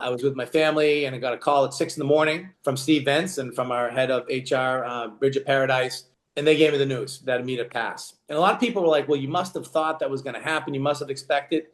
I was with my family and I got a call at 6 in the morning from Steve Vintz and from our head of HR, Bridget Paradise. And they gave me the news that Amit had passed. And a lot of people were like, well, you must have thought that was going to happen. You must have expected.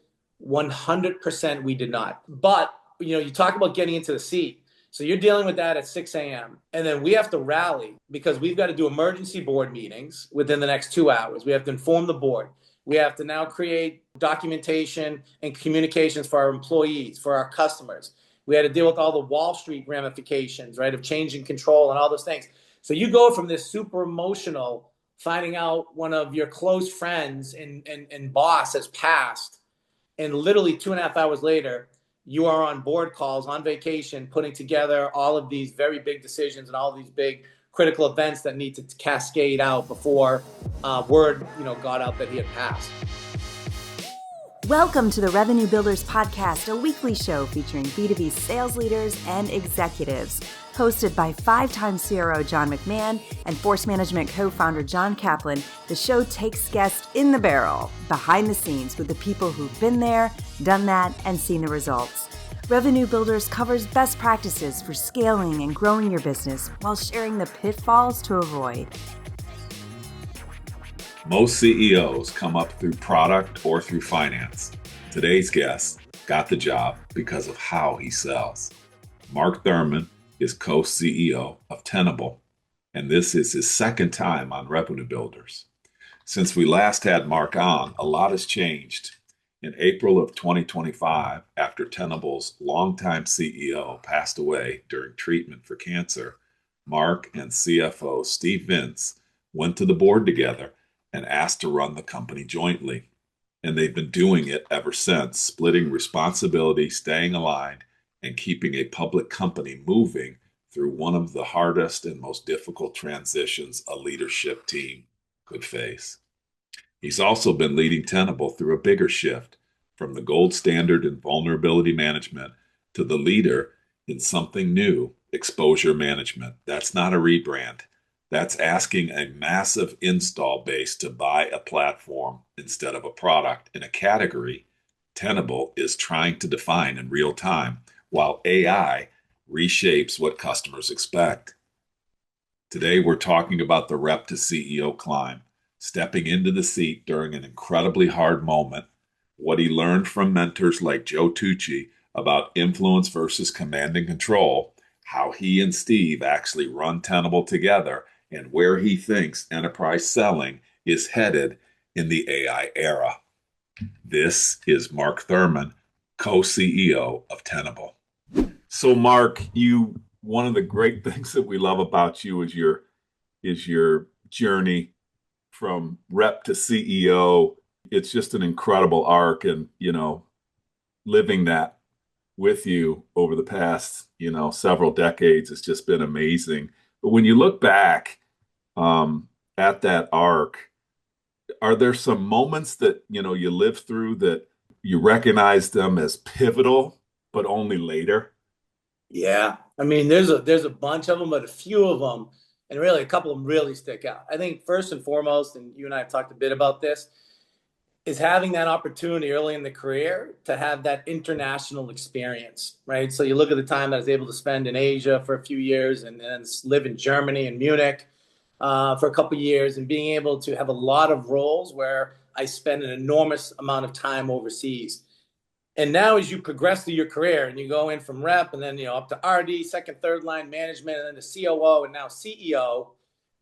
100% we did not. But, you talk about getting into the seat. So you're dealing with that at 6 a.m. And then we have to rally because we've got to do emergency board meetings within the next 2 hours. We have to inform the board. We have to now create documentation and communications for our employees, for our customers. We had to deal with all the Wall Street ramifications, right, of changing control and all those things. So you go from this super emotional, finding out one of your close friends and boss has passed, and literally 2.5 hours later, you are on board calls, on vacation, putting together all of these very big decisions and all of these big critical events that need to cascade out before word, got out that he had passed. Welcome to the Revenue Builders Podcast, a weekly show featuring B2B sales leaders and executives. Hosted by 5-time CRO John McMahon and Force Management co-founder John Kaplan, the show takes guests in the barrel, behind the scenes with the people who've been there, done that, and seen the results. Revenue Builders covers best practices for scaling and growing your business while sharing the pitfalls to avoid. Most CEOs come up through product or through finance. Today's guest got the job because of how he sells. Mark Thurmond is co-CEO of Tenable, and this is his second time on Revenue Builders. Since we last had Mark on, a lot has changed. In April of 2025, after Tenable's longtime CEO passed away during treatment for cancer, Mark and CFO Steve Vintz went to the board together and asked to run the company jointly. And they've been doing it ever since, splitting responsibility, staying aligned, and keeping a public company moving through one of the hardest and most difficult transitions a leadership team could face. He's also been leading Tenable through a bigger shift from the gold standard in vulnerability management to the leader in something new, exposure management. That's not a rebrand. That's asking a massive install base to buy a platform instead of a product in a category Tenable is trying to define in real time, while AI reshapes what customers expect. Today, we're talking about the rep to CEO climb, stepping into the seat during an incredibly hard moment, what he learned from mentors like Joe Tucci about influence versus command and control, how he and Steve actually run Tenable together, and where he thinks enterprise selling is headed in the AI era. This is Mark Thurmond, co-CEO of Tenable. So Mark, one of the great things that we love about you is your journey from rep to CEO. It's just an incredible arc, and living that with you over the past several decades has just been amazing. But when you look back at that arc, are there some moments that you lived through that you recognize them as pivotal, but only later? Yeah, I mean, there's a bunch of them, but a few of them, and really a couple of them really stick out. I think first and foremost, and you and I have talked a bit about this, is having that opportunity early in the career to have that international experience, right? So you look at the time that I was able to spend in Asia for a few years and then live in Germany and Munich for a couple of years, and being able to have a lot of roles where I spend an enormous amount of time overseas. And now as you progress through your career and you go in from rep and then up to RD, second, third line management, and then to COO and now CEO,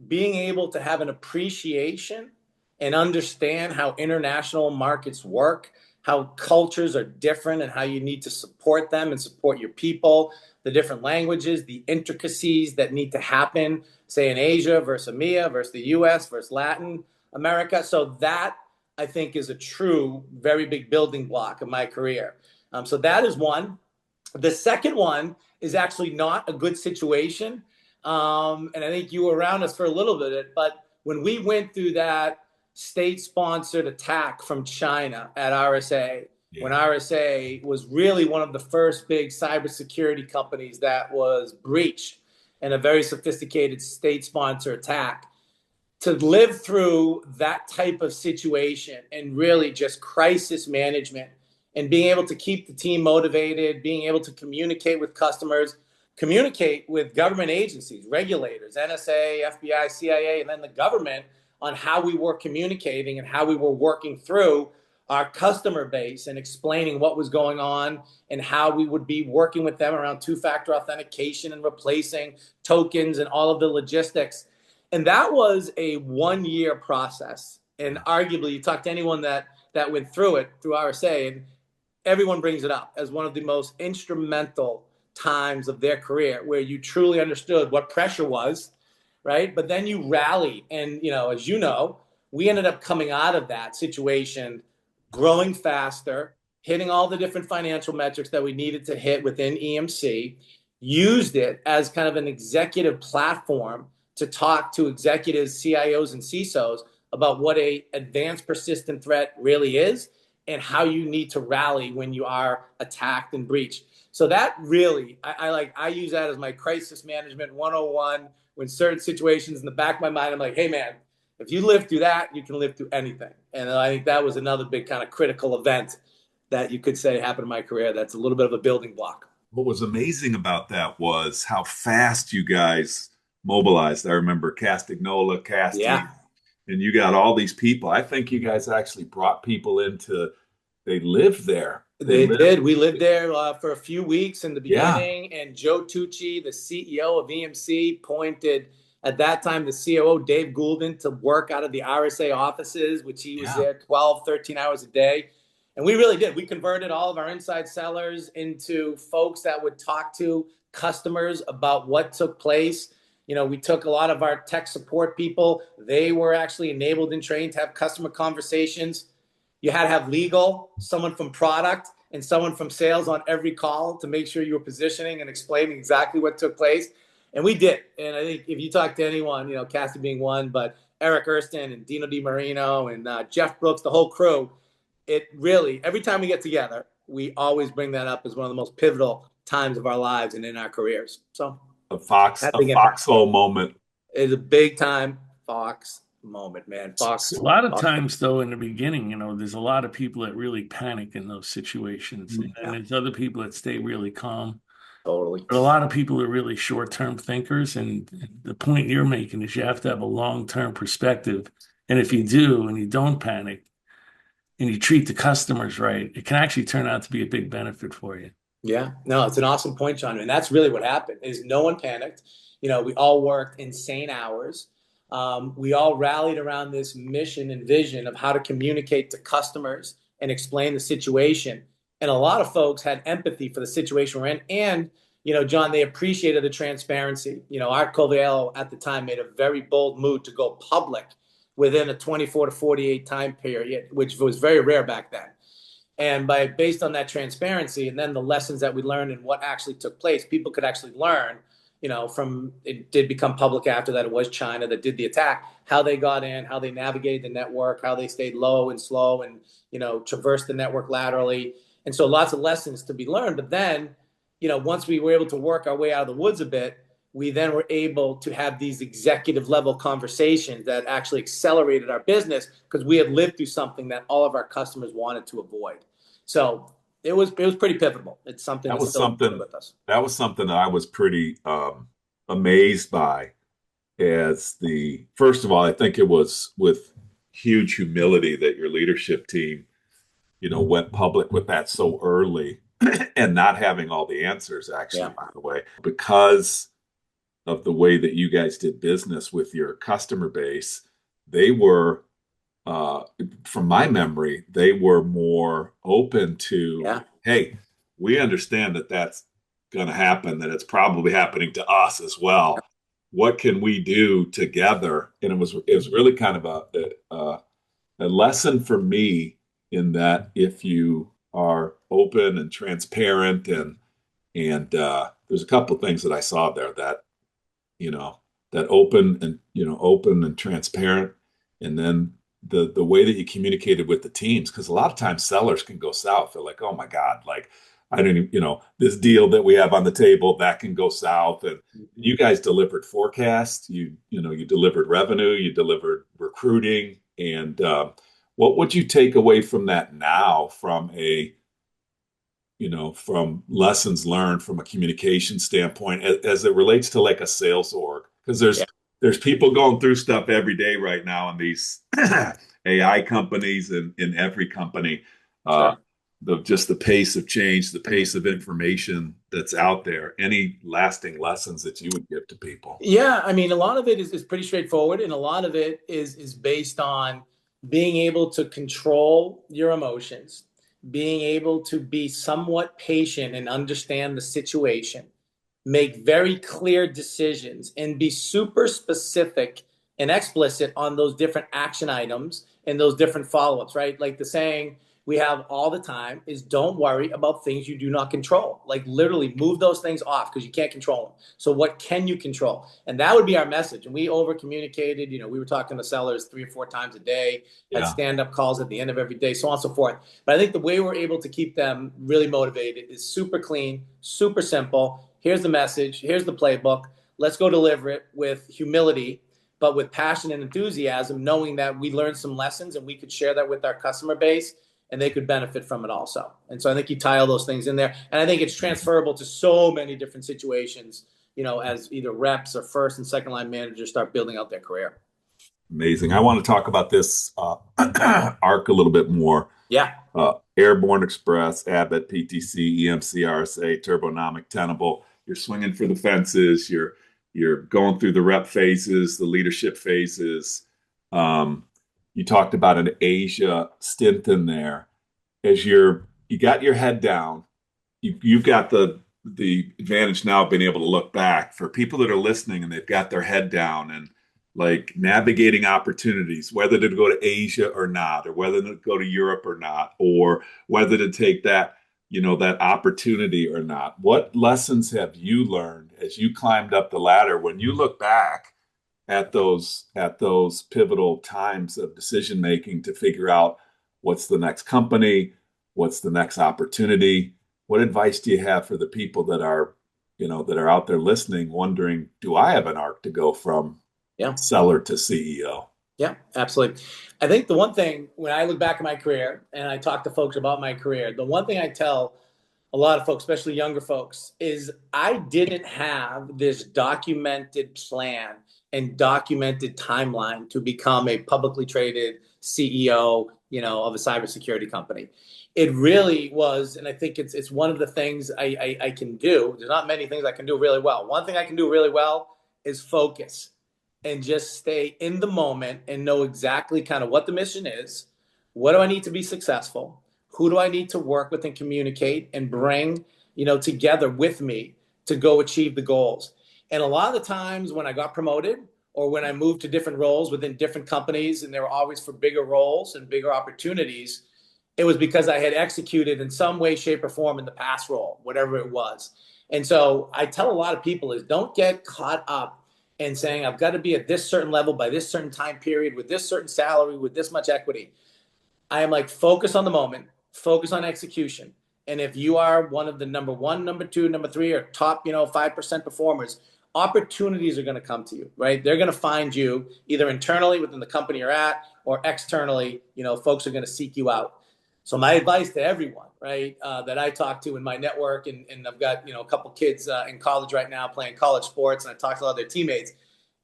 being able to have an appreciation and understand how international markets work, how cultures are different and how you need to support them and support your people, the different languages, the intricacies that need to happen, say in Asia versus EMEA versus the US versus Latin America. So that, I think, is a true, very big building block of my career. So that is one. The second one is actually not a good situation. And I think you were around us for a little bit, but when we went through that state-sponsored attack from China at RSA, when RSA was really one of the first big cybersecurity companies that was breached in a very sophisticated state-sponsored attack, to live through that type of situation and really just crisis management and being able to keep the team motivated, being able to communicate with customers, communicate with government agencies, regulators, NSA, FBI, CIA, and then the government on how we were communicating and how we were working through our customer base and explaining what was going on and how we would be working with them around two-factor authentication and replacing tokens and all of the logistics. And that was a 1-year process. And arguably, you talk to anyone that went through it, through RSA, and everyone brings it up as one of the most instrumental times of their career where you truly understood what pressure was, right? But then you rally. And, as you know, we ended up coming out of that situation, growing faster, hitting all the different financial metrics that we needed to hit within EMC, used it as kind of an executive platform to talk to executives, CIOs, and CISOs about what a advanced persistent threat really is and how you need to rally when you are attacked and breached. So that really, I use that as my crisis management 101. When certain situations in the back of my mind, I'm like, hey man, if you live through that, you can live through anything. And I think that was another big kind of critical event that you could say happened in my career. That's a little bit of a building block. What was amazing about that was how fast you guys mobilized. I remember Castignola, Yeah, and you got all these people. I think you guys actually brought people they lived there. they did. We lived there for a few weeks in the Yeah, beginning, and Joe Tucci, the CEO of EMC, pointed at that time the COO, Dave Goulden, to work out of the RSA offices, which he was yeah. there 12, 13 hours a day. And we really did. We converted all of our inside sellers into folks that would talk to customers about what took place. We took a lot of our tech support people. They were actually enabled and trained to have customer conversations. You had to have legal, someone from product, and someone from sales on every call to make sure you were positioning and explaining exactly what took place. And we did. And I think if you talk to anyone, Cassie being one, but Eric Erston and Dino DiMarino and Jeff Brooks, the whole crew, it really, every time we get together, we always bring that up as one of the most pivotal times of our lives and in our careers. So A foxhole moment. it's a big time Fox moment, man. A lot of times, though, in the beginning, there's a lot of people that really panic in those situations. And there's other people that stay really calm. Totally. But a lot of people are really short-term thinkers. And the point you're making is you have to have a long-term perspective. And if you do, and you don't panic, and you treat the customers right, it can actually turn out to be a big benefit for you. Yeah, no, it's an awesome point, John. And that's really what happened is no one panicked. We all worked insane hours. We all rallied around this mission and vision of how to communicate to customers and explain the situation. And a lot of folks had empathy for the situation we're in. And, John, they appreciated the transparency. Art Coviello at the time made a very bold move to go public within a 24 to 48 time period, which was very rare back then. And based on that transparency and then the lessons that we learned and what actually took place, people could actually learn, from it did become public after that. It was China that did the attack, how they got in, how they navigated the network, how they stayed low and slow and, traversed the network laterally. And so lots of lessons to be learned. But then, once we were able to work our way out of the woods a bit, we then were able to have these executive level conversations that actually accelerated our business because we had lived through something that all of our customers wanted to avoid. So it was pretty pivotal. It's something That that's was still something with us. that was something that I was pretty amazed by first of all, I think it was with huge humility that your leadership team, went public with that so early and not having all the answers actually, by the way, because of the way that you guys did business with your customer base. They were, from my memory, they were more open to, hey, we understand that that's going to happen, that it's probably happening to us as well. What can we do together? And it was really kind of a lesson for me in that if you are open and transparent and there's a couple of things that I saw there that that open and transparent, and then the way that you communicated with the teams, because a lot of times sellers can go south. They're like, oh my God, like I don't even, this deal that we have on the table that can go south. And you guys delivered forecasts, you delivered revenue, you delivered recruiting, and what would you take away from that now from a from lessons learned from a communication standpoint as it relates to like a sales org? Because Yeah, there's people going through stuff every day right now in these AI companies and in every company. Uh, sure. just the pace of change, the pace of information that's out there. Any lasting lessons that you would give to people? Yeah, I mean, a lot of it is pretty straightforward, and a lot of it is based on being able to control your emotions, being able to be somewhat patient and understand the situation, make very clear decisions, and be super specific and explicit on those different action items and those different follow-ups, right? Like the saying we have all the time is don't worry about things you do not control. Like literally move those things off because you can't control them. So what can you control? And that would be our message. And we over communicated, we were talking to sellers 3 or 4 times a day, had Yeah. stand up calls at the end of every day, so on and so forth. But I think the way we're able to keep them really motivated is super clean, super simple. Here's the message. Here's the playbook. Let's go deliver it with humility, but with passion and enthusiasm, knowing that we learned some lessons and we could share that with our customer base and they could benefit from it also. And so I think you tie all those things in there. And I think it's transferable to so many different situations, as either reps or first and second line managers start building out their career. Amazing. I want to talk about this arc a little bit more. Yeah. Airborne Express, Abbott, PTC, EMC, RSA, Turbonomic, Tenable. You're swinging for the fences. You're going through the rep phases, the leadership phases. You talked about an Asia stint in there. As you got your head down, you've got the advantage now of being able to look back. For people that are listening and they've got their head down and like navigating opportunities, whether to go to Asia or not, or whether to go to Europe or not, or whether to take that opportunity or not. What lessons have you learned as you climbed up the ladder when you look back at those pivotal times of decision making to figure out what's the next company, what's the next opportunity? What advice do you have for the people that are out there listening, wondering, do I have an arc to go from Yeah. seller to CEO? Yeah, absolutely. I think the one thing when I look back at my career and I talk to folks about my career, the one thing I tell a lot of folks, especially younger folks, is I didn't have this documented plan and documented timeline to become a publicly traded CEO, of a cybersecurity company. It really was, and I think it's one of the things I can do. There's not many things I can do really well. One thing I can do really well is focus and just stay in the moment and know exactly kind of what the mission is. What do I need to be successful? Who do I need to work with and communicate and bring, together with me to go achieve the goals? And a lot of the times when I got promoted or when I moved to different roles within different companies, and they were always for bigger roles and bigger opportunities, it was because I had executed in some way, shape, or form in the past role, whatever it was. And so I tell a lot of people is don't get caught up in saying, I've got to be at this certain level by this certain time period with this certain salary, with this much equity. I am like, focus on the moment, focus on execution. And if you are one of the number one, number two, number three, or top, 5% performers, opportunities are going to come to you, right? They're going to find you either internally within the company you're at or externally, folks are going to seek you out. So my advice to everyone, right, that I talk to in my network, and I've got, a couple kids in college right now playing college sports, and I talk to a lot of their teammates,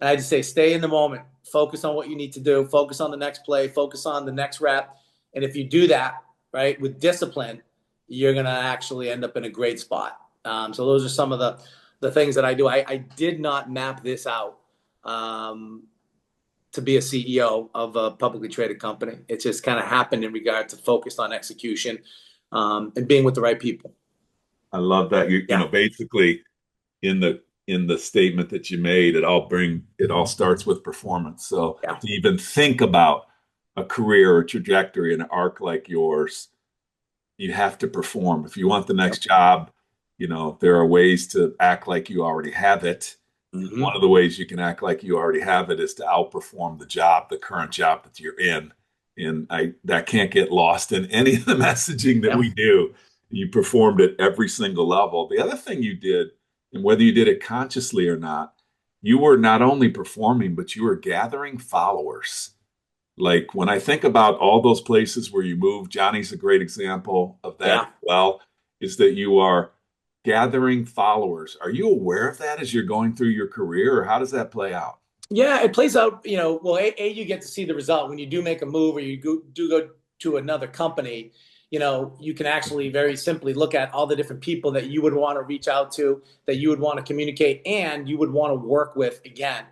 and I just say, stay in the moment, focus on what you need to do, focus on the next play, focus on the next rep. And if you do that, right, with discipline, you're going to actually end up in a great spot. So those are some of the things that I do. I did not map this out to be a CEO of a publicly traded company. It just kind of happened in regard to focused on execution and being with the right people. I love that. Basically in the statement that you made, it all starts with performance. So Yeah. to even think about a career or trajectory, an arc like yours, you have to perform. If you want the next job, there are ways to act like you already have it. Mm-hmm. One of the ways you can act like you already have it is to outperform the current job that you're in. And that can't get lost in any of the messaging that we do. You performed at every single level. The other thing you did, and whether you did it consciously or not, you were not only performing, but you were gathering followers. Like when I think about all those places where you moved, Johnny's a great example of that as well. is that you are gathering followers. Are you aware of that as you're going through your career, or how does that play out? Yeah, it plays out, well, you get to see the result when you do make a move or do go to another company. You can actually very simply look at all the different people that you would want to reach out to, that you would want to communicate, and you would want to work with again.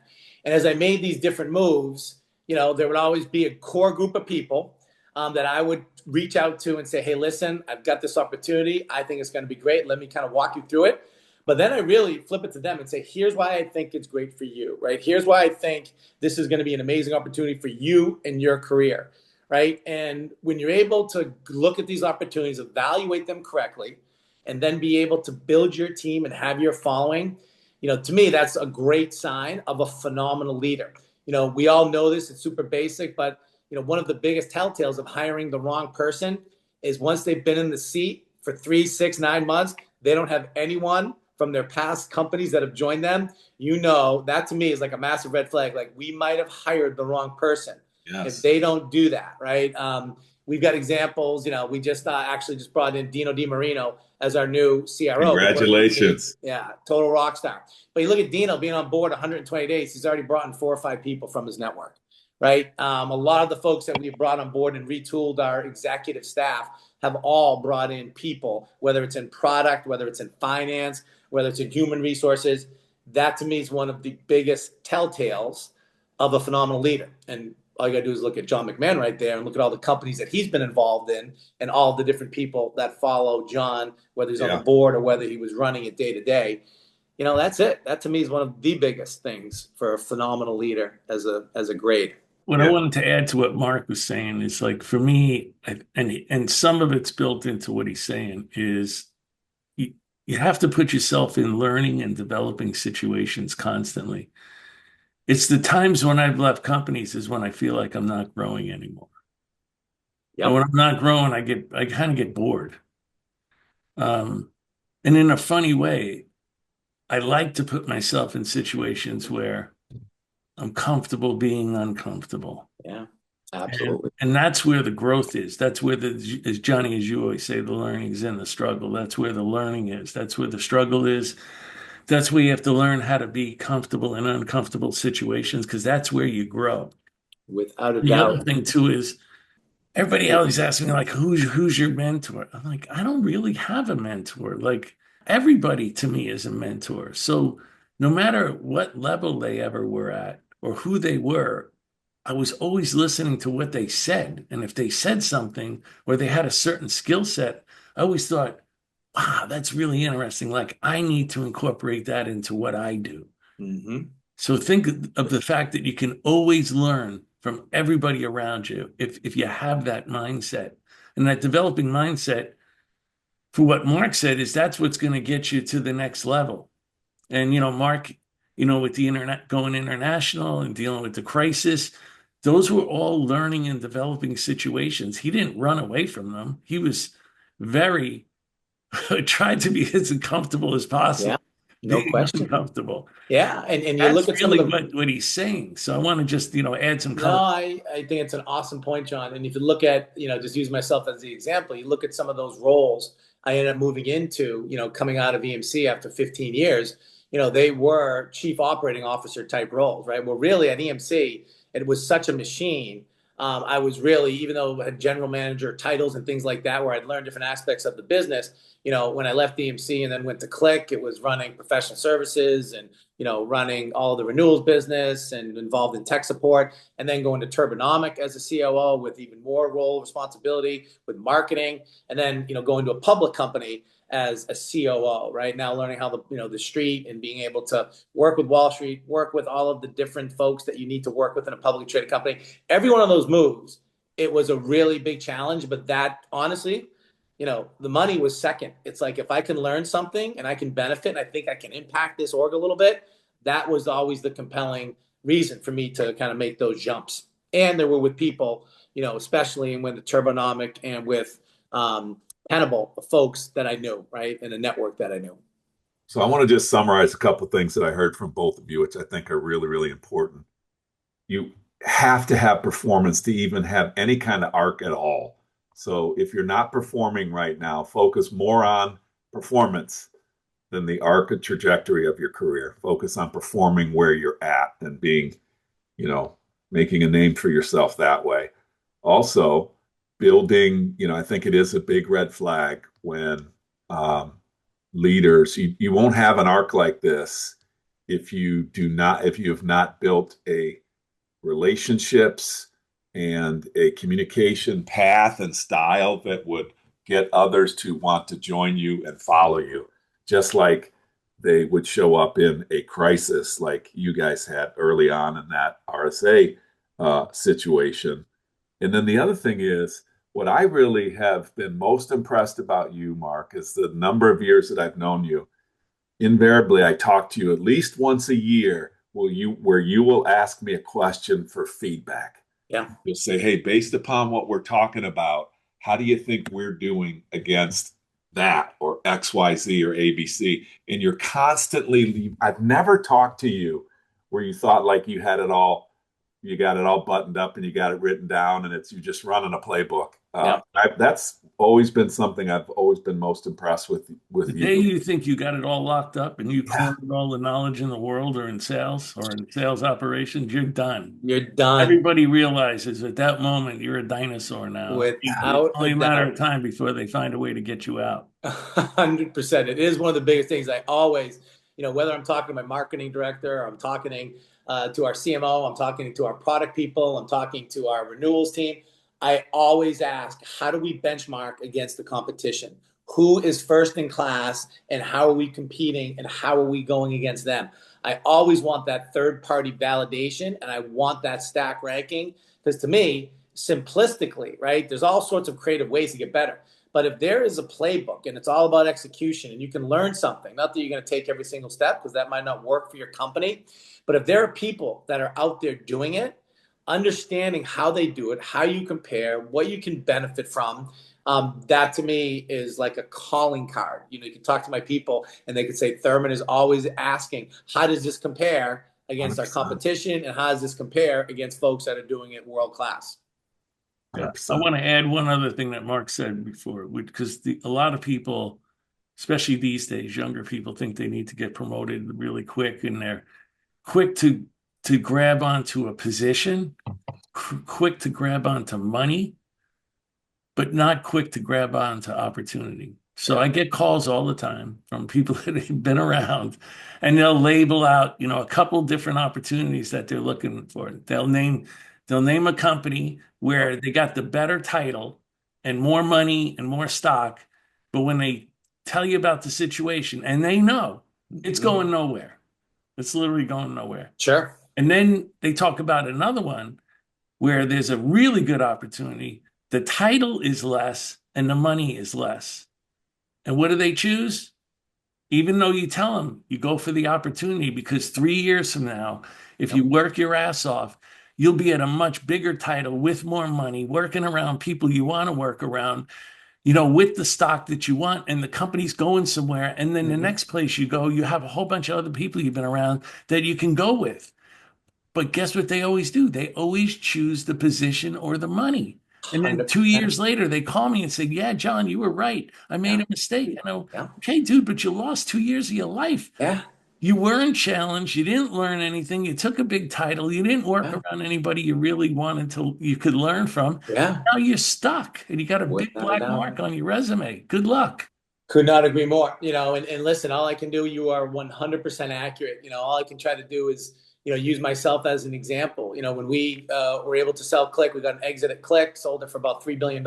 And as I made these different moves, there would always be a core group of people that I would reach out to and say, hey, listen, I've got this opportunity. I think it's going to be great. Let me kind of walk you through it. But then I really flip it to them and say, here's why I think it's great for you, right? Here's why I think this is going to be an amazing opportunity for you and your career, right? And when you're able to look at these opportunities, evaluate them correctly, and then be able to build your team and have your following, to me, that's a great sign of a phenomenal leader. We all know this, it's super basic, but one of the biggest telltales of hiring the wrong person is once they've been in the seat for 3, 6, 9 months, they don't have anyone from their past companies that have joined them. That to me is like a massive red flag. Like, we might have hired the wrong person if Yes. they don't do that, right? We've got examples. We just actually just brought in Dino DiMarino as our new CRO. Congratulations. Yeah, total rock star. But you look at Dino being on board 120 days, he's already brought in 4 or 5 people from his network, right? A lot of the folks that we've brought on board and retooled our executive staff have all brought in people, whether it's in product, whether it's in finance, whether it's in human resources. That to me is one of the biggest telltales of a phenomenal leader. And all you got to do is look at John McMahon right there and look at all the companies that he's been involved in and all the different people that follow John, whether he's on the board or whether he was running it day to day. That's it. That to me is one of the biggest things for a phenomenal leader as a grade. What I wanted to add to what Mark was saying is, like, for me, and some of it's built into what he's saying, is you have to put yourself in learning and developing situations constantly. It's the times when I've left companies is when I feel like I'm not growing anymore. Yep. And when I'm not growing, I kind of get bored. And in a funny way, I like to put myself in situations where I'm comfortable being uncomfortable. Yeah, absolutely. And that's where the growth is. That's where as Johnny, as you always say, the learning is in the struggle. That's where the learning is. That's where the struggle is. That's where you have to learn how to be comfortable in uncomfortable situations, because that's where you grow. Without a The doubt. other thing too is everybody always asks me, like, who's your mentor? I'm like, I don't really have a mentor. Like, everybody to me is a mentor. So no matter what level they ever were at or who they were, I was always listening to what they said. And if they said something or they had a certain skill set, I always thought, wow, that's really interesting. Like, I need to incorporate that into what I do. Mm-hmm. So think of the fact that you can always learn from everybody around you if you have that mindset. And that developing mindset, for what Mark said, is that's what's going to get you to the next level. And, Mark, with the internet going international and dealing with the crisis, those were all learning and developing situations. He didn't run away from them. He was very tried to be as uncomfortable as possible. Yeah, no question. Uncomfortable. Yeah, and you That's look at really some of the what he's saying. So I want to just, add some No, color. I think it's an awesome point, John. And if you look at, just use myself as the example, you look at some of those roles I ended up moving into, coming out of EMC after 15 years, they were chief operating officer type roles, right? Well, really at EMC, it was such a machine. I was really, even though I had general manager titles and things like that, where I'd learned different aspects of the business, when I left EMC and then went to Qlik, it was running professional services and, running all the renewals business and involved in tech support, and then going to Turbonomic as a COO with even more role responsibility with marketing, and then, going to a public company as a COO, right? Now learning how the street and being able to work with Wall Street, work with all of the different folks that you need to work with in a publicly traded company. Every one of those moves, it was a really big challenge, but that honestly, the money was second. It's like, if I can learn something and I can benefit and I think I can impact this org a little bit, that was always the compelling reason for me to kind of make those jumps. And they were with people, especially when the Turbonomic and with Tenable, folks that I knew, right, and a network that I knew. So I want to just summarize a couple of things that I heard from both of you, which I think are really, really important. You have to have performance to even have any kind of arc at all. So if you're not performing right now, focus more on performance than the arc and trajectory of your career. Focus on performing where you're at and being, making a name for yourself that way. Also, building, I think it is a big red flag when leaders, you won't have an arc like this if you have not built a relationships and a communication path and style that would get others to want to join you and follow you, just like they would show up in a crisis like you guys had early on in that RSA situation. And then the other thing is, what I really have been most impressed about you, Mark, is the number of years that I've known you. Invariably, I talk to you at least once a year where you will ask me a question for feedback. Yeah. You'll say, hey, based upon what we're talking about, how do you think we're doing against that or XYZ or ABC? And you're constantly, I've never talked to you where you thought like you got it all buttoned up and you got it written down and you just running a playbook. Yeah. That's always been something I've always been most impressed with The you. day you think you got it all locked up and you cornered all the knowledge in the world or in sales operations, you're done. You're done. Everybody realizes at that moment you're a dinosaur now. Without It's only a a matter doubt. of time before they find a way to get you out. 100%. It is one of the biggest things I always, whether I'm talking to my marketing director, or I'm talking to our CMO, I'm talking to our product people, I'm talking to our renewals team, I always ask, how do we benchmark against the competition? Who is first in class and how are we competing and how are we going against them? I always want that third party validation and I want that stack ranking because to me, simplistically, right, there's all sorts of creative ways to get better. But if there is a playbook and it's all about execution and you can learn something, not that you're going to take every single step because that might not work for your company, but if there are people that are out there doing it, understanding how they do it, how you compare, what you can benefit from, that to me is like a calling card. You can talk to my people and they could say, Thurmond is always asking, how does this compare against 100%. Our competition? And how does this compare against folks that are doing it world class? Yeah. I want to add one other thing that Mark said before, because a lot of people, especially these days, younger people think they need to get promoted really quick and they're quick to grab onto a position, quick to grab onto money, but not quick to grab onto opportunity. So I get calls all the time from people that have been around and they'll label out, a couple different opportunities that they're looking for. They'll name a company where they got the better title and more money and more stock, but when they tell you about the situation and they know it's going nowhere, it's literally going nowhere. Sure. And then they talk about another one where there's a really good opportunity. The title is less and the money is less. And what do they choose? Even though you tell them you go for the opportunity, because 3 years from now, if you work your ass off, you'll be at a much bigger title with more money, working around people you want to work around, with the stock that you want, and the company's going somewhere. And then the next place you go, you have a whole bunch of other people you've been around that you can go with. But guess what they always do? They always choose the position or the money. And then 2 years later, they call me and say, yeah, John, you were right. I made a mistake. Okay, dude, but you lost 2 years of your life. Yeah. You weren't challenged. You didn't learn anything. You took a big title. You didn't work around anybody you really wanted you could learn from. Yeah. Now you're stuck and you got a big black mark on your resume. Good luck. Could not agree more. And listen, all I can do, you are 100% accurate. All I can try to do is, use myself as an example. When we were able to sell Qlik, we got an exit at Qlik, sold it for about $3 billion.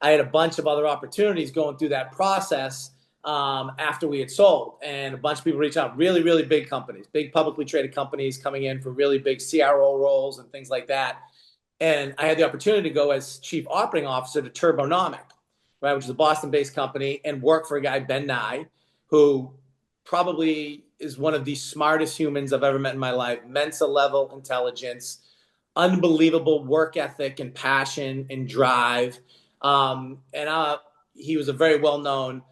I had a bunch of other opportunities going through that process after we had sold. And a bunch of people reached out, really, really big companies, big publicly traded companies coming in for really big CRO roles and things like that. And I had the opportunity to go as chief operating officer to Turbonomic, right, which is a Boston-based company, and work for a guy, Ben Nye, who probably is one of the smartest humans I've ever met in my life. Mensa level intelligence, unbelievable work ethic and passion and drive. He was a very well-known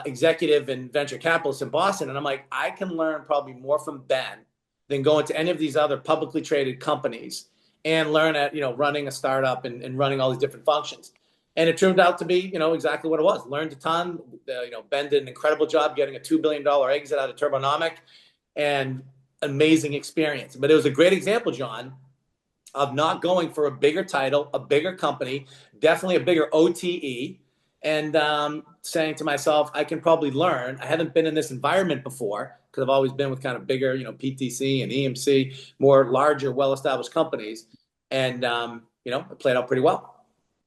executive and venture capitalist in Boston. And I'm like, I can learn probably more from Ben than going to any of these other publicly traded companies and learn at, running a startup and running all these different functions. And it turned out to be, exactly what it was. Learned a ton. Ben did an incredible job getting a $2 billion exit out of Turbonomic, and amazing experience. But it was a great example, John, of not going for a bigger title, a bigger company, definitely a bigger OTE, and saying to myself, I can probably learn. I haven't been in this environment before because I've always been with kind of bigger, PTC and EMC, more larger, well-established companies. And, it played out pretty well.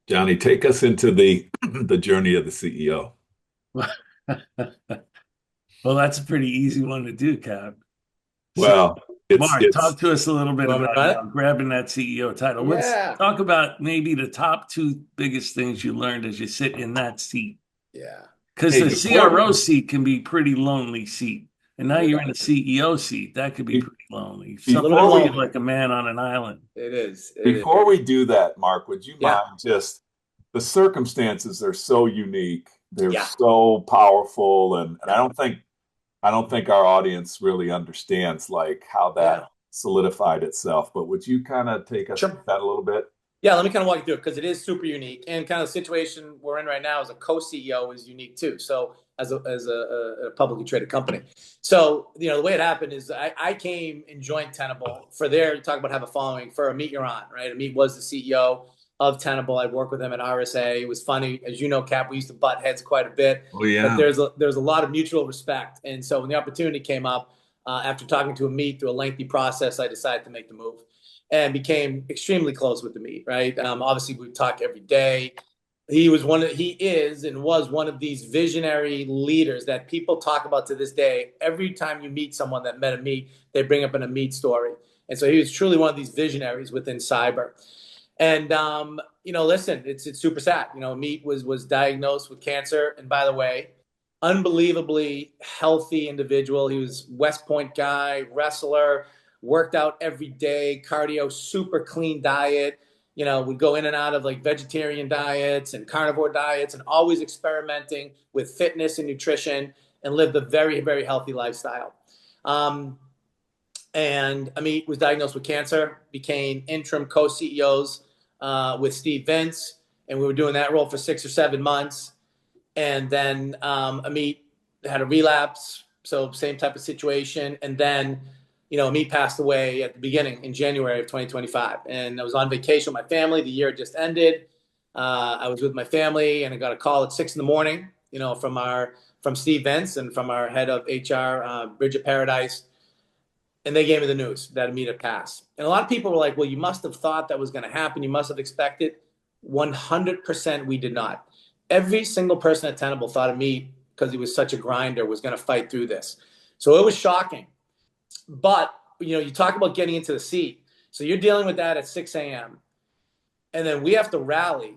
Johnny, take us into the the journey of the CEO. Well, that's a pretty easy one to do, Cap. So, Well, Mark, it's talk to us a little bit about Right? grabbing that CEO title. Let's Yeah. talk about maybe the top two biggest things you learned as you sit in that seat. Yeah. Because Hey, the before CRO seat can be pretty lonely seat. And now you're in the CEO seat. That could be be- pretty lonely. A little bit before we Sometimes lonely. like a man on an island. It is. It is. before we do that, Mark, would you Yeah. mind just the circumstances are so unique, they're Yeah. so powerful, and I don't think our audience really understands like how that Yeah. solidified itself. But would you kind of take us Sure. through that a little bit? Yeah, let me kind of walk you through it because it is super unique, and kind of the situation we're in right now as a co-CEO is unique too. So as a publicly traded company, so the way it happened is I came and joined Tenable for their talk about have a following for Amit Yoran, right? Amit was the CEO of Tenable. I worked with him at RSA. It was funny, as you know, Cap. We used to butt heads quite a bit, Oh but yeah. there's a lot of mutual respect, and so when the opportunity came up after talking to Amit through a lengthy process, I decided to make the move and became extremely close with Amit, right? Obviously, we talk every day. He is and was one of these visionary leaders that people talk about to this day. Every time you meet someone that met Amit, they bring up an Amit story. And so he was truly one of these visionaries within cyber. And listen, it's super sad. Amit was diagnosed with cancer, and by the way, unbelievably healthy individual. He was West Point guy, wrestler, worked out every day, cardio, super clean diet. Would go in and out of like vegetarian diets and carnivore diets, and always experimenting with fitness and nutrition, and lived a very, very healthy lifestyle. And Amit was diagnosed with cancer, became interim co-CEOs with Steve Vintz, and we were doing that role for 6 or 7 months. And then Amit had a relapse, so same type of situation. And then, Amit passed away at the beginning in January of 2025. And I was on vacation with my family. The year just ended. I was with my family, and I got a call at 6 a.m, from Steve Vintz and from our head of HR, Bridget Paradise. And they gave me the news that Amit had passed. And a lot of people were like, well, you must have thought that was going to happen. You must have expected. 100% we did not. Every single person at Tenable thought Amit, because he was such a grinder, was going to fight through this. So it was shocking. But, you talk about getting into the seat. So you're dealing with that at 6 a.m. And then we have to rally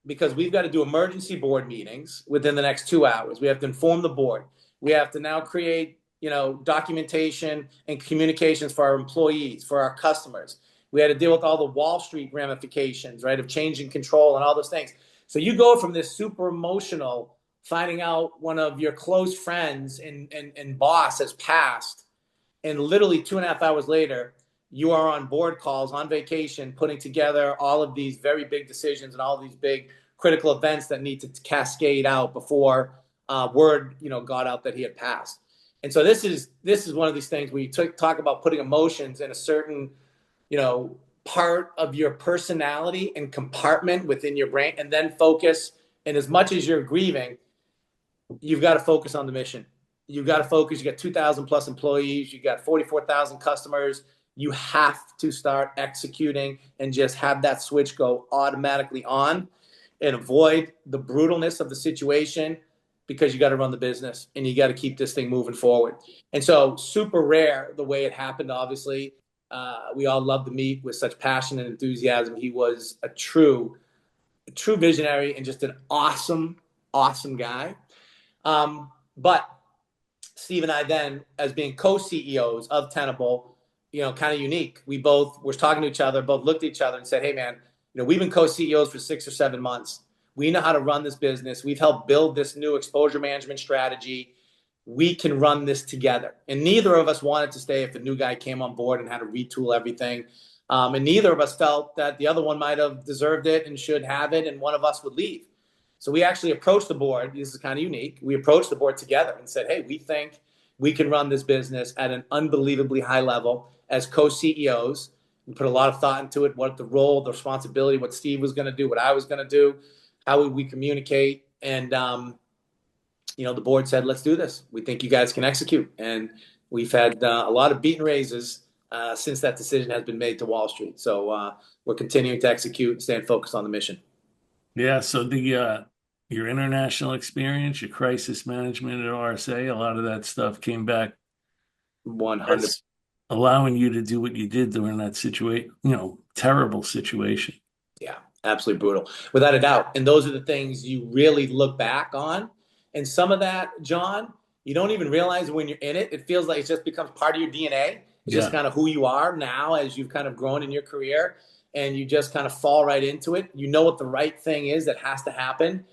because we've got to do emergency board meetings within the next 2 hours. We have to inform the board. We have to now create, documentation and communications for our employees, for our customers. We had to deal with all the Wall Street ramifications, right, of changing control and all those things. So you go from this super emotional, finding out one of your close friends and boss has passed, and literally 2.5 hours later, you are on board calls, on vacation, putting together all of these very big decisions and all of these big critical events that need to cascade out before word, got out that he had passed. And so this is one of these things where you talk about putting emotions in a certain, part of your personality and compartment within your brain, and then focus. And as much as you're grieving, you've got to focus on the mission. You've got to focus. You got 2,000 plus employees. You got 44,000 customers. You have to start executing and just have that switch go automatically on, and avoid the brutalness of the situation, because you got to run the business and you got to keep this thing moving forward. And so super rare the way it happened, obviously. We all love to meet with such passion and enthusiasm. He was a true visionary and just an awesome guy. But Steve and I then, as being co-CEOs of Tenable, kind of unique. We both were talking to each other, both looked at each other and said, hey man, we've been co-CEOs for 6 or 7 months. We know how to run this business. We've helped build this new exposure management strategy. We can run this together. And neither of us wanted to stay if a new guy came on board and had to retool everything. And neither of us felt that the other one might have deserved it and should have it, and one of us would leave. So we actually approached the board. This is kind of unique. We approached the board together and said, hey, we think we can run this business at an unbelievably high level as co-CEOs. We put a lot of thought into it, what the role, the responsibility, what Steve was going to do, what I was going to do, how would we communicate. And, the board said, let's do this. We think you guys can execute. And we've had a lot of beaten raises since that decision has been made to Wall Street. So we're continuing to execute and staying focused on the mission. Yeah, so your international experience, your crisis management at RSA, a lot of that stuff came back 100. allowing you to do what you did during that situation, terrible situation. Yeah, absolutely brutal, without a doubt. And those are the things you really look back on. And some of that, John, you don't even realize when you're in it. It feels like it just becomes part of your DNA. It's just kind of who you are now as you've kind of grown in your career, and you just kind of fall right into it. You know what the right thing is that has to happen.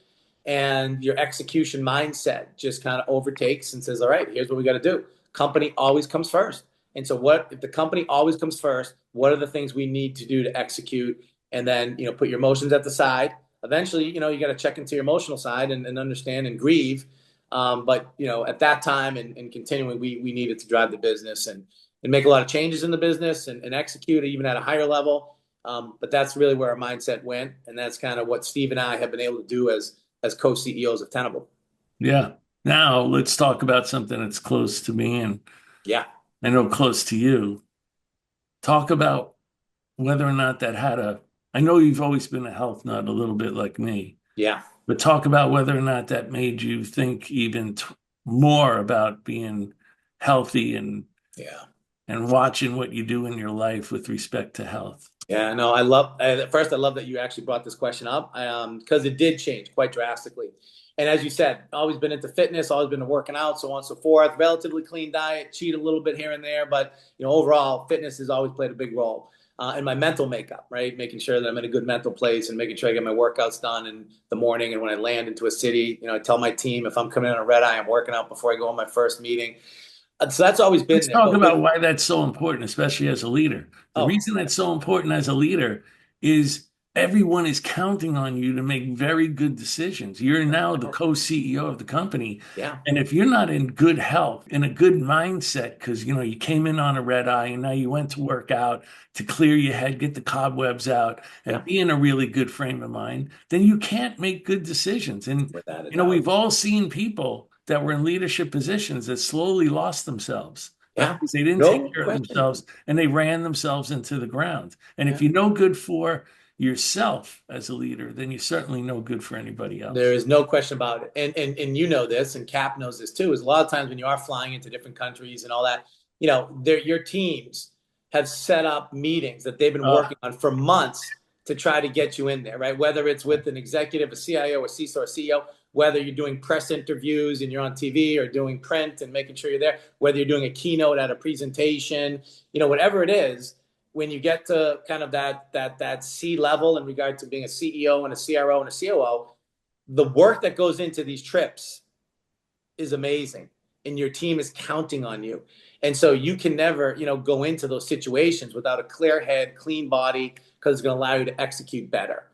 And your execution mindset just kind of overtakes and says, all right, here's what we got to do. Company always comes first. And so if the company always comes first, what are the things we need to do to execute? And then, put your emotions at the side. Eventually, you got to check into your emotional side and understand and grieve. But at that time and continuing, we needed to drive the business and make a lot of changes in the business and execute even at a higher level. But that's really where our mindset went. And that's kind of what Steve and I have been able to do as co-CEOs of Tenable. Yeah. Now let's talk about something that's close to me and Yeah. I know close to you. Talk about whether or not I know you've always been a health nut, a little bit like me. Yeah. But talk about whether or not that made you think even more about being healthy and watching what you do in your life with respect to health. Yeah, no, first, I love that you actually brought this question up because it did change quite drastically. And as you said, always been into fitness, always been working out, so on and so forth. Relatively clean diet, cheat a little bit here and there, but overall, fitness has always played a big role in my mental makeup, right? Making sure that I'm in a good mental place and making sure I get my workouts done in the morning. And when I land into a city, I tell my team if I'm coming in on a red eye, I'm working out before I go on my first meeting. So that's always been Let's there. talk about why that's so important, especially as a leader. The reason that's so important as a leader is everyone is counting on you to make very good decisions. You're now the co-CEO of the company. Yeah. And if you're not in good health, in a good mindset, because you came in on a red eye and now you went to work out to clear your head, get the cobwebs out, and be in a really good frame of mind, then you can't make good decisions. And we've all seen people that were in leadership positions that slowly lost themselves. Yeah. Because they didn't take care of themselves and they ran themselves into the ground. And if you're no good for yourself as a leader, then you're certainly no good for anybody else. There is no question about it. And you know this, and Cap knows this too, is a lot of times when you are flying into different countries and all that, your teams have set up meetings that they've been working on for months to try to get you in there, right? Whether it's with an executive, a CIO, a CISO, or CEO, whether you're doing press interviews and you're on TV or doing print and making sure you're there, whether you're doing a keynote at a presentation, whatever it is, when you get to kind of that C level in regard to being a CEO and a CRO and a COO, the work that goes into these trips is amazing. And your team is counting on you. And so you can never, go into those situations without a clear head, clean body, because it's going to allow you to execute better.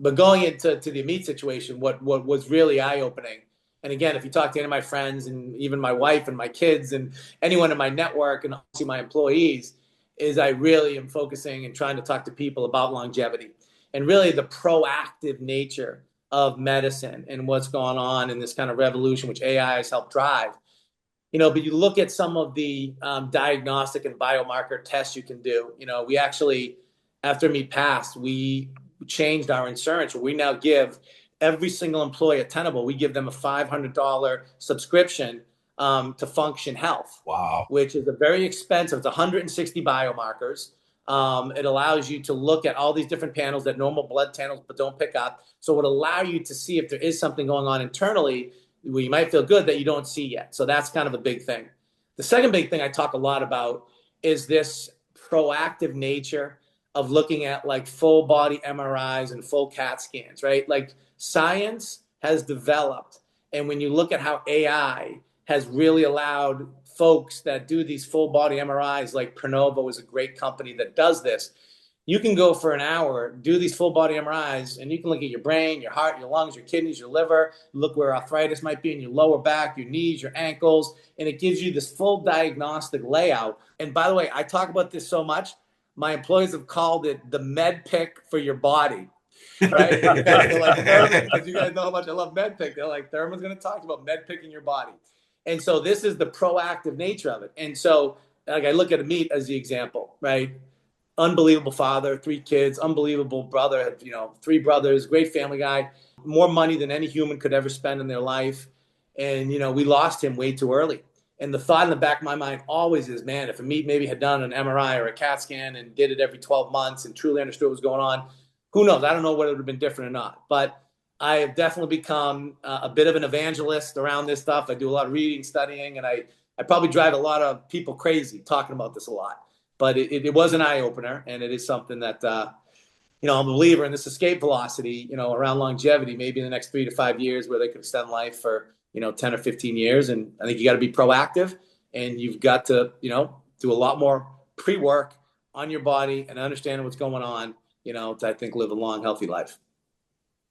But going into the Amit situation, what was really eye-opening, and again, if you talk to any of my friends and even my wife and my kids and anyone in my network and obviously my employees, is I really am focusing and trying to talk to people about longevity and really the proactive nature of medicine and what's going on in this kind of revolution, which AI has helped drive. But you look at some of the diagnostic and biomarker tests you can do. We actually, after me passed, we changed our insurance where we now give every single employee at Tenable, we give them a $500 subscription to Function Health. Wow. Which is a very expensive. It's 160 biomarkers. It allows you to look at all these different panels that normal blood panels but don't pick up. So it would allow you to see if there is something going on internally where you might feel good that you don't see yet. So that's kind of a big thing. The second big thing I talk a lot about is this proactive nature of looking at like full body MRIs and full CAT scans, right? Like science has developed. And when you look at how AI has really allowed folks that do these full body MRIs, like Pronovo is a great company that does this. You can go for an hour, do these full body MRIs, and you can look at your brain, your heart, your lungs, your kidneys, your liver, look where arthritis might be in your lower back, your knees, your ankles, and it gives you this full diagnostic layout. And by the way, I talk about this so much, my employees have called it the med pick for your body. Right? They're like, Thurmond, because you guys know how much I love med pick. They're like, Thurmond's going to talk about med picking your body. And so this is the proactive nature of it. And so like I look at Amit as the example, right? Unbelievable father, 3 kids, unbelievable brother, 3 brothers, great family guy, more money than any human could ever spend in their life. And, we lost him way too early. And the thought in the back of my mind always is, man, if Amit maybe had done an MRI or a CAT scan and did it every 12 months and truly understood what was going on, who knows? I don't know whether it would have been different or not. But I have definitely become a bit of an evangelist around this stuff. I do a lot of reading, studying, and I probably drive a lot of people crazy talking about this a lot. But it was an eye-opener, and it is something that, I'm a believer in this escape velocity, around longevity, maybe in the next 3 to 5 years where they could extend life for, 10 or 15 years. And I think you got to be proactive, and you've got to, do a lot more pre-work on your body and understanding what's going on, to, I think, live a long, healthy life.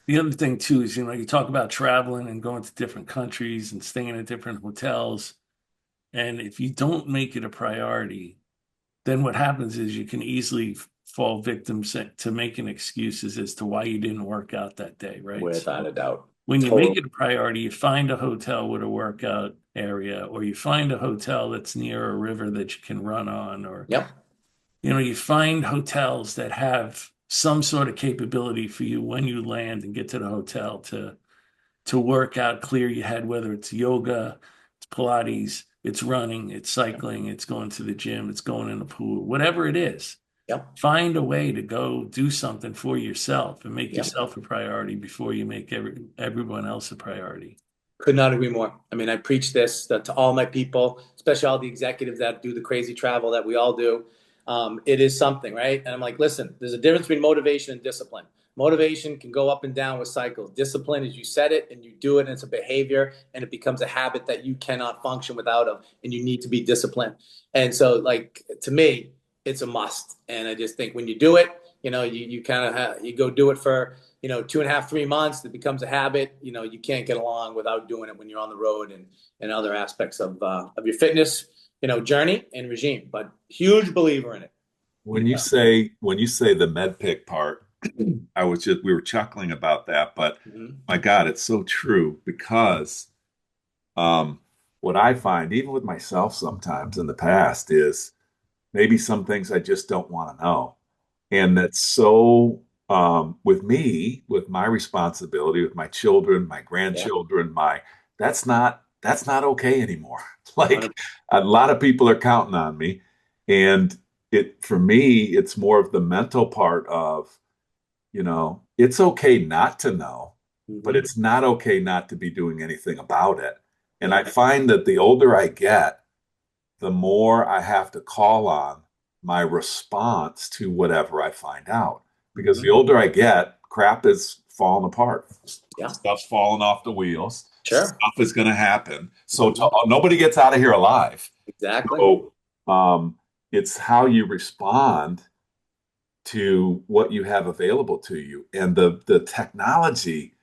The other thing too is, you talk about traveling and going to different countries and staying at different hotels. And if you don't make it a priority, then what happens is you can easily fall victim to making excuses as to why you didn't work out that day, right? Without a doubt. When you make it a priority, you find a hotel with a workout area, or you find a hotel that's near a river that you can run on, or Yep. You find hotels that have some sort of capability for you when you land and get to the hotel to work out, clear your head, whether it's yoga, it's Pilates, it's running, it's cycling, it's going to the gym, it's going in the pool, whatever it is. Yep. Find a way to go do something for yourself and make Yep. yourself a priority before you make everyone else a priority. Could not agree more. I mean, I preach this to all my people, especially all the executives that do the crazy travel that we all do. It is something, right? And I'm like, listen, there's a difference between motivation and discipline. Motivation can go up and down with cycles. Discipline is you set it and you do it, and it's a behavior, and it becomes a habit that you cannot function without of, and you need to be disciplined. And so, like, to me, it's a must. And I just think when you do it, you kind of you go do it for 2.5, 3 months. It becomes a habit. You can't get along without doing it when you're on the road and other aspects of your fitness journey and regime. But huge believer in it. When you say the med pick part, we were chuckling about that, but my God, it's so true, because what I find, even with myself sometimes in the past, is maybe some things I just don't want to know. And that's so with me, with my responsibility, with my children, my grandchildren, that's not okay anymore. Like, a lot of people are counting on me, and for me, it's more of the mental part of, it's okay not to know, but it's not okay not to be doing anything about it. And I find that the older I get, the more I have to call on my response to whatever I find out. Because the older I get, crap is falling apart. Yeah. Stuff's falling off the wheels. Sure. Stuff is going to happen. So nobody gets out of here alive. Exactly. So it's how you respond to what you have available to you. And the technology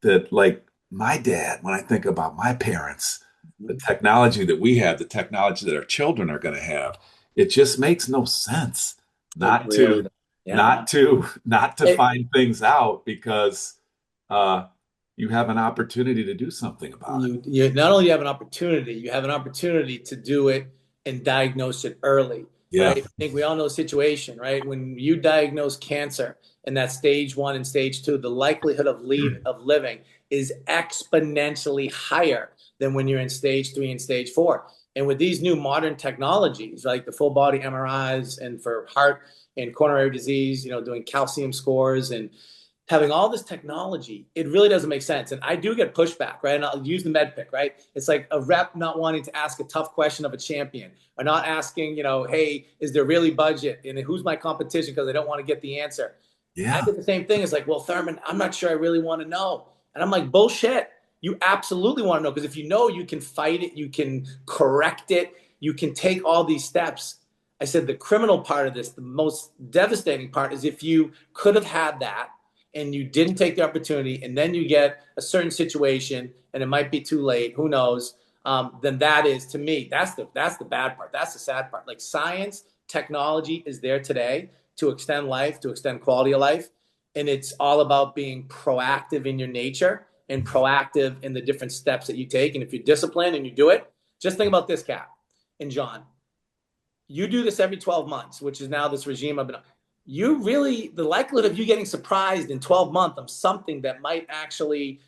that, like my dad, when I think about my parents, the technology that we have, the technology that our children are going to have, it just makes no sense not to find things out, because you have an opportunity to do something about it. You not only have an opportunity, you have an opportunity to do it and diagnose it early. Yeah. Right? I think we all know the situation, right? When you diagnose cancer in that stage 1 and stage 2, the likelihood of living is exponentially higher than when you're in stage 3 and stage 4. And with these new modern technologies, like the full body MRIs, and for heart and coronary disease, doing calcium scores and having all this technology, it really doesn't make sense. And I do get pushback, right? And I'll use the med pick, right? It's like a rep not wanting to ask a tough question of a champion, or not asking, hey, is there really budget? And who's my competition? Because I don't want to get the answer. Yeah. I did the same thing. It's like, well, Thurmond, I'm not sure I really want to know. And I'm like, bullshit. You absolutely want to know, because if you know, you can fight it, you can correct it, you can take all these steps. I said the criminal part of this, the most devastating part, is if you could have had that and you didn't take the opportunity, and then you get a certain situation and it might be too late, who knows, then that is, to me, that's the bad part. That's the sad part. Like, science, technology is there today to extend life, to extend quality of life. And it's all about being proactive in your nature and proactive in the different steps that you take. And if you're disciplined and you do it, just think about this, Cap and John. You do this every 12 months, which is now this regime I've been on. You really, the likelihood of you getting surprised in 12 months of something that might actually,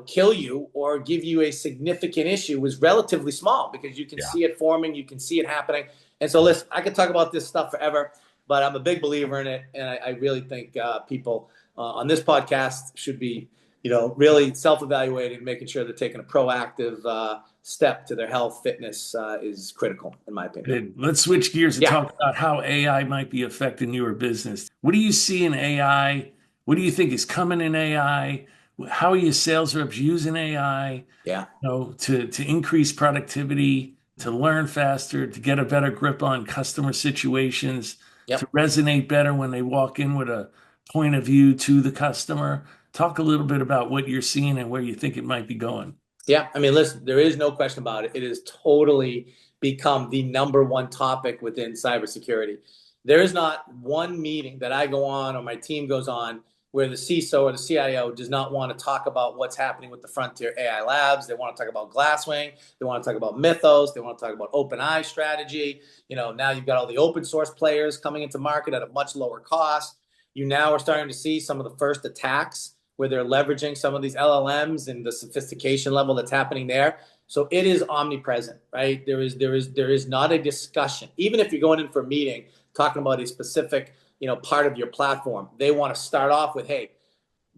kill you or give you a significant issue was relatively small, because you can see it forming, you can see it happening. And so, listen, I could talk about this stuff forever, but I'm a big believer in it. And I really think people on this podcast should be, really self-evaluating, making sure they're taking a proactive step to their health. Fitness is critical, in my opinion. Let's switch gears and talk about how AI might be affecting your business. What do you see in AI? What do you think is coming in AI? How are your sales reps using AI? To increase productivity, to learn faster, to get a better grip on customer situations, to resonate better when they walk in with a point of view to the customer. Talk a little bit about what you're seeing and where you think it might be going. Yeah, I mean, listen, there is no question about it. It has totally become the number one topic within cybersecurity. There is not one meeting that I go on or my team goes on where the CISO or the CIO does not want to talk about what's happening with the frontier AI labs. They want to talk about Glasswing. They want to talk about Mythos. They want to talk about OpenAI strategy. Now you've got all the open source players coming into market at a much lower cost. You now are starting to see some of the first attacks where they're leveraging some of these LLMs and the sophistication level that's happening there. So it is omnipresent, right? There is not a discussion. Even if you're going in for a meeting talking about a specific, part of your platform, they want to start off with, hey,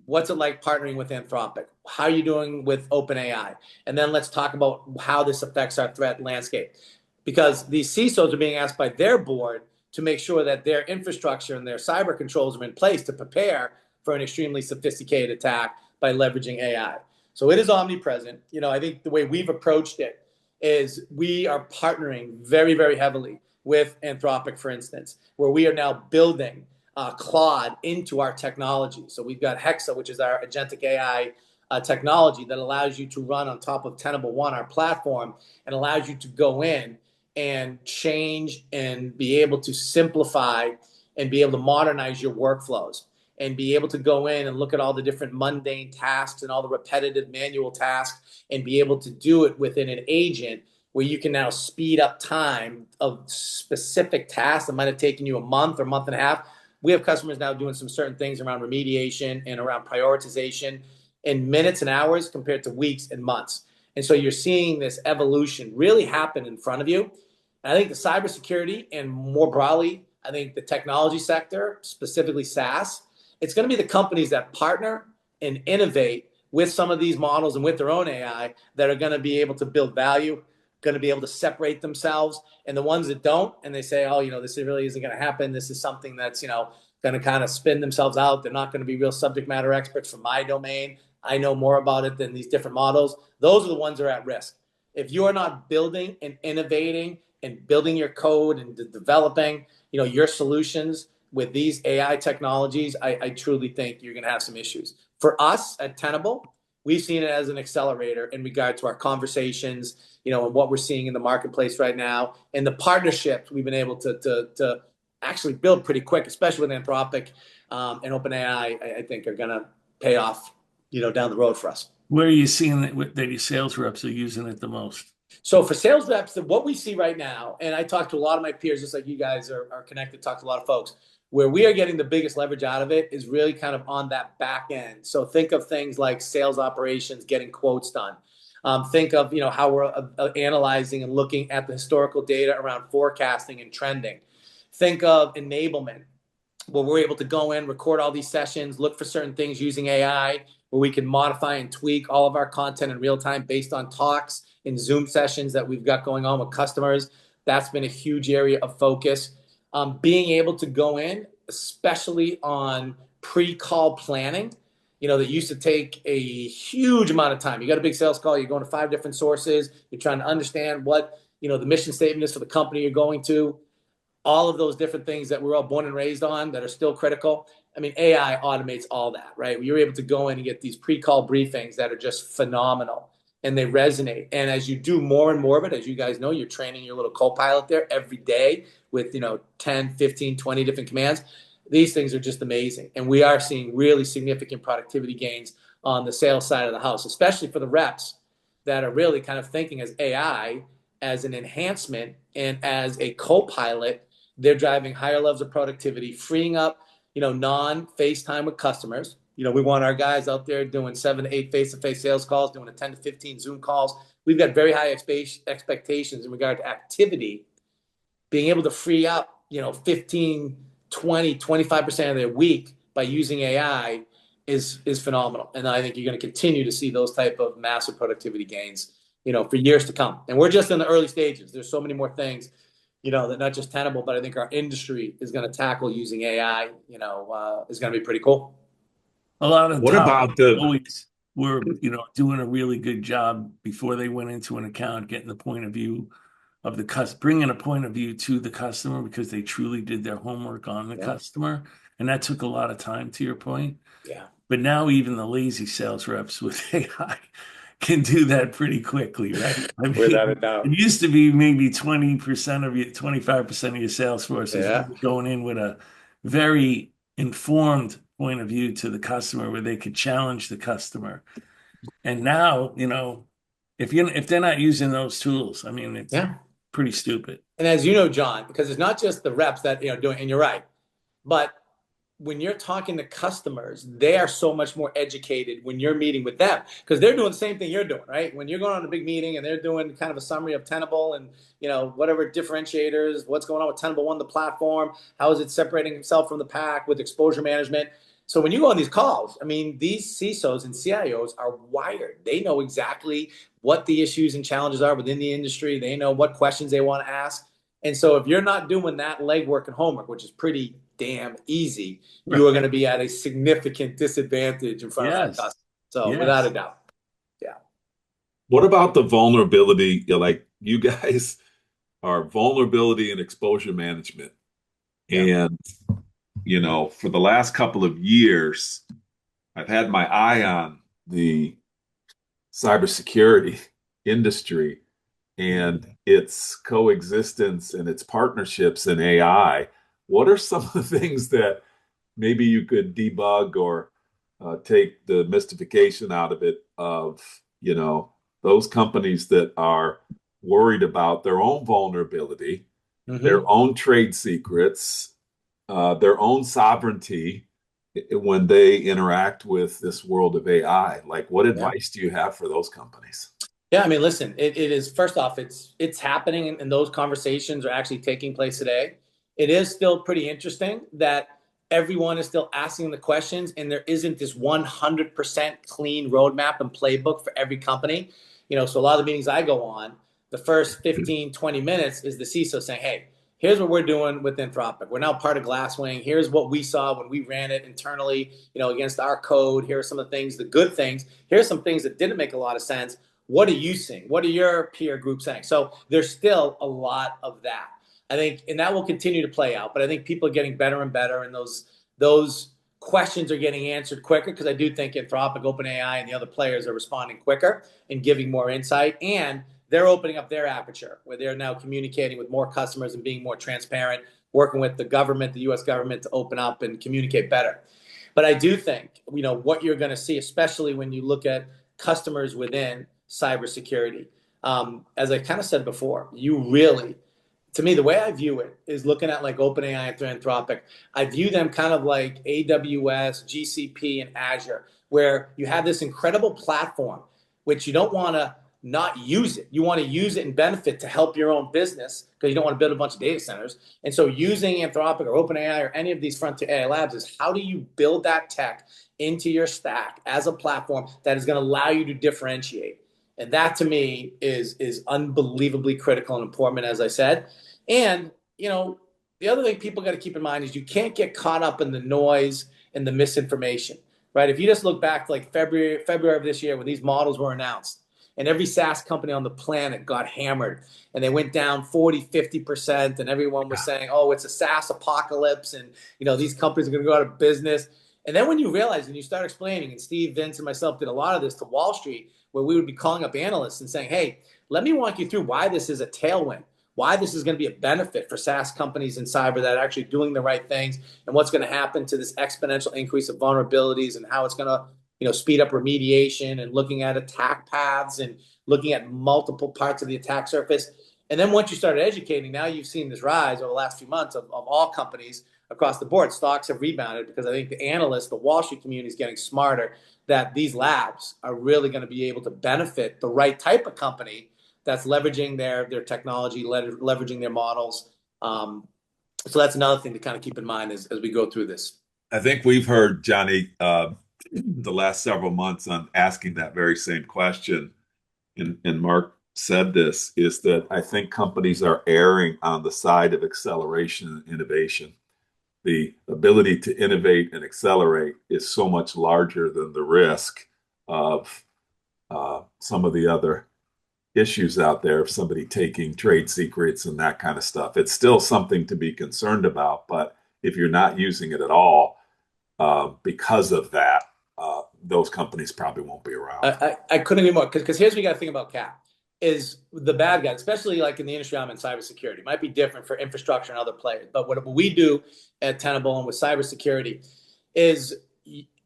what's it like partnering with Anthropic? How are you doing with OpenAI? And then let's talk about how this affects our threat landscape. Because these CISOs are being asked by their board to make sure that their infrastructure and their cyber controls are in place to prepare for an extremely sophisticated attack by leveraging AI. So it is omnipresent. I think the way we've approached it is we are partnering very, very heavily with Anthropic, for instance, where we are now building Claude into our technology. So we've got Hexa, which is our agentic AI technology that allows you to run on top of Tenable One, our platform, and allows you to go in and change and be able to simplify and be able to modernize your workflows, and be able to go in and look at all the different mundane tasks and all the repetitive manual tasks and be able to do it within an agent, where you can now speed up time of specific tasks that might have taken you a month or month and a half. We have customers now doing some certain things around remediation and around prioritization in minutes and hours compared to weeks and months. And so you're seeing this evolution really happen in front of you. And I think the cybersecurity, and more broadly, I think the technology sector, specifically SaaS, it's going to be the companies that partner and innovate with some of these models and with their own AI that are going to be able to build value, going to be able to separate themselves. And the ones that don't, and they say, oh, this really isn't going to happen. This is something that's, going to kind of spin themselves out. They're not going to be real subject matter experts from my domain. I know more about it than these different models. Those are the ones that are at risk. If you are not building and innovating and building your code and developing, your solutions with these AI technologies, I truly think you're going to have some issues. For us at Tenable, we've seen it as an accelerator in regard to our conversations, and what we're seeing in the marketplace right now, and the partnerships we've been able to actually build pretty quick, especially with Anthropic and OpenAI. I think are going to pay off, down the road for us. Where are you seeing that your sales reps are using it the most? So for sales reps, what we see right now, and I talk to a lot of my peers, just like you guys are connected, talk to a lot of folks, where we are getting the biggest leverage out of it is really kind of on that back end. So think of things like sales operations, getting quotes done. Think of how we're analyzing and looking at the historical data around forecasting and trending. Think of enablement, where we're able to go in, record all these sessions, look for certain things using AI, where we can modify and tweak all of our content in real time based on talks and Zoom sessions that we've got going on with customers. That's been a huge area of focus. Being able to go in, especially on pre-call planning, that used to take a huge amount of time. You got a big sales call, you're going to 5 different sources, you're trying to understand what, the mission statement is for the company you're going to, all of those different things that we're all born and raised on that are still critical. I mean, AI automates all that, right? You're able to go in and get these pre-call briefings that are just phenomenal and they resonate. And as you do more and more of it, as you guys know, you're training your little co-pilot there every day with, 10, 15, 20 different commands. These things are just amazing. And we are seeing really significant productivity gains on the sales side of the house, especially for the reps that are really kind of thinking as AI as an enhancement and as a co-pilot. They're driving higher levels of productivity, freeing up, non-face time with customers. We want our guys out there doing 7 to 8 face-to-face sales calls, doing a 10 to 15 Zoom calls. We've got very high expectations in regard to activity. Being able to free up, 15, 20, 25% of their week by using AI is phenomenal. And I think you're going to continue to see those type of massive productivity gains, for years to come. And we're just in the early stages. There's so many more things, that not just Tenable, but I think our industry is going to tackle using AI, is going to be pretty cool. A lot of What top about the always were, doing a really good job before they went into an account, getting the point of view of the bringing a point of view to the customer because they truly did their homework on the customer. And that took a lot of time, to your point. Yeah. But now even the lazy sales reps with AI can do that pretty quickly, right? I mean, Without a doubt. it used to be maybe 20% of your, 25% of your sales force is Yeah. going in with a very informed point of view to the customer where they could challenge the customer. And now, if they're not using those tools, I mean, it's pretty stupid. And as you know, John, because it's not just the reps that, doing, and you're right, but when you're talking to customers, they are so much more educated when you're meeting with them because they're doing the same thing you're doing, right? When you're going on a big meeting and they're doing kind of a summary of Tenable and, whatever differentiators, what's going on with Tenable One, the platform, how is it separating itself from the pack with exposure management. So when you go on these calls, I mean, these CISOs and CIOs are wired. They know exactly what the issues and challenges are within the industry. They know what questions they want to ask. And so if you're not doing that legwork and homework, which is pretty damn easy, you are going to be at a significant disadvantage in front of that customer. So without a doubt. Yeah. What about the vulnerability? Like you guys are vulnerability and exposure management. And, for the last couple of years, I've had my eye on the cybersecurity industry and its coexistence and its partnerships in AI. What are some of the things that maybe you could debug or take the mystification out of it of, those companies that are worried about their own vulnerability, their own trade secrets, their own sovereignty when they interact with this world of AI? Like, what advice do you have for those companies? Yeah, I mean, listen, it is, first off, it's happening and those conversations are actually taking place today. It is still pretty interesting that everyone is still asking the questions and there isn't this 100% clean roadmap and playbook for every company. So a lot of the meetings I go on, the first 15, 20 minutes is the CISO saying, hey, here's what we're doing with Anthropic. We're now part of Glasswing. Here's what we saw when we ran it internally, against our code. Here are some of the things, the good things. Here's some things that didn't make a lot of sense. What are you seeing? What are your peer group saying? So there's still a lot of that. I think, and that will continue to play out, but I think people are getting better and better, and those questions are getting answered quicker because I do think Anthropic, OpenAI, and the other players are responding quicker and giving more insight, and they're opening up their aperture where they're now communicating with more customers and being more transparent, working with the government, the U.S. government, to open up and communicate better. But I do think, what you're going to see, especially when you look at customers within cybersecurity, as I kind of said before, to me, the way I view it is looking at like OpenAI and Anthropic. I view them kind of like AWS, GCP, and Azure, where you have this incredible platform, which you don't want to not use it. You want to use it and benefit to help your own business because you don't want to build a bunch of data centers. And so using Anthropic or OpenAI or any of these frontier AI labs is how do you build that tech into your stack as a platform that is going to allow you to differentiate. And that to me is unbelievably critical and important, as I said. And, the other thing people got to keep in mind is you can't get caught up in the noise and the misinformation, right? If you just look back to like February of this year when these models were announced, and every SaaS company on the planet got hammered, and they went down 40-50%, and everyone was saying, oh, it's a SaaS apocalypse, and these companies are going to go out of business. And then when you realize and you start explaining, and Steve Vintz and myself did a lot of this to Wall Street, where we would be calling up analysts and saying, hey, let me walk you through why this is a tailwind, why this is going to be a benefit for SaaS companies in cyber that are actually doing the right things, and what's going to happen to this exponential increase of vulnerabilities, and how it's going to speed up remediation, and looking at attack paths, and looking at multiple parts of the attack surface. And then once you started educating, now you've seen this rise over the last few months of all companies across the board. Stocks have rebounded because I think the analysts, the Wall Street community is getting smarter that these labs are really going to be able to benefit the right type of company that's leveraging their technology, leveraging their models. So that's another thing to kind of keep in mind as we go through this. I think we've heard, Johnny, the last several months on asking that very same question, and Mark said this, is that I think companies are erring on the side of acceleration and innovation. The ability to innovate and accelerate is so much larger than the risk of some of the other issues out there of somebody taking trade secrets and that kind of stuff. It's still something to be concerned about, but if you're not using it at all, because of that, those companies probably won't be around. I couldn't agree more, because here's what you got to think about, Cap, is the bad guy, especially like in the industry I'm in, cybersecurity. It might be different for infrastructure and other players, but what we do at Tenable and with cybersecurity is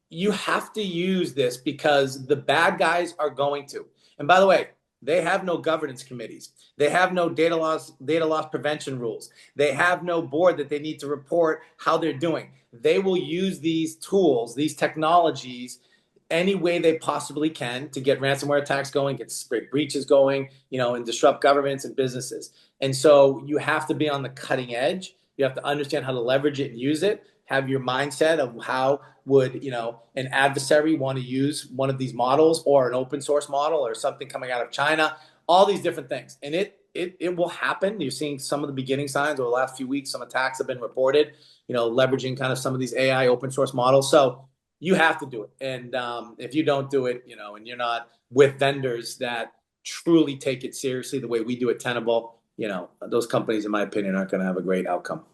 you have to use this because the bad guys are going to. And by the way, they have no governance committees. They have no data loss prevention rules. They have no board that they need to report how they're doing. They will use these tools, these technologies, any way they possibly can to get ransomware attacks going, get breaches going, and disrupt governments and businesses. And so you have to be on the cutting edge. You have to understand how to leverage it and use it. Have your mindset of how would an adversary want to use one of these models, or an open source model, or something coming out of China. All these different things, and it will happen. You're seeing some of the beginning signs over the last few weeks. Some attacks have been reported, leveraging kind of some of these AI open source models. So you have to do it. And if you don't do it, and you're not with vendors that truly take it seriously the way we do at Tenable, those companies, in my opinion, aren't going to have a great outcome.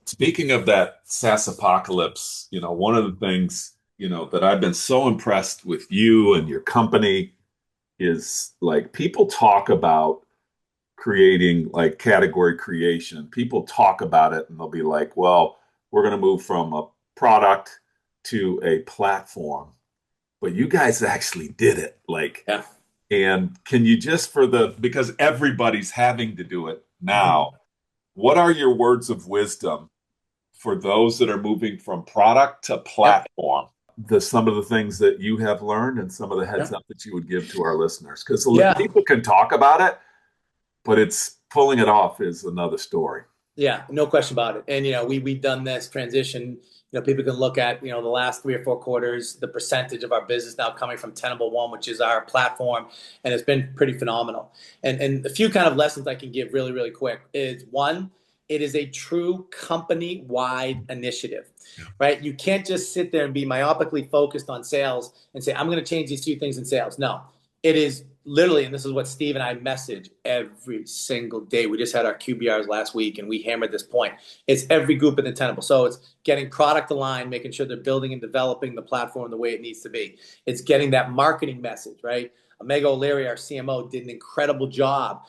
Speaking of that SaaS apocalypse, one of the things, that I've been so impressed with you and your company is, like, people talk about creating, like, category creation. People talk about it and they'll be like, well, we're going to move from a product to a platform, but you guys actually did it. Yeah. And can you just, because everybody's having to do it now, what are your words of wisdom for those that are moving from product to platform? Some of the things that you have learned, and some of the heads up that you would give to our listeners, because people can talk about it, but it's pulling it off is another story. Yeah, no question about it. And we've done this transition. People can look at the last 3 or 4 quarters, the percentage of our business now coming from Tenable One, which is our platform, and it's been pretty phenomenal. And a few kind of lessons I can give really, really quick is, one, it is a true company-wide initiative, right? You can't just sit there and be myopically focused on sales and say, I'm going to change these 2 things in sales. No, it is literally, and this is what Steve and I message every single day. We just had our QBRs last week, and we hammered this point. It's every group in the Tenable. So it's getting product aligned, making sure they're building and developing the platform the way it needs to be. It's getting that marketing message, right? Meg O'Leary, our CMO, did an incredible job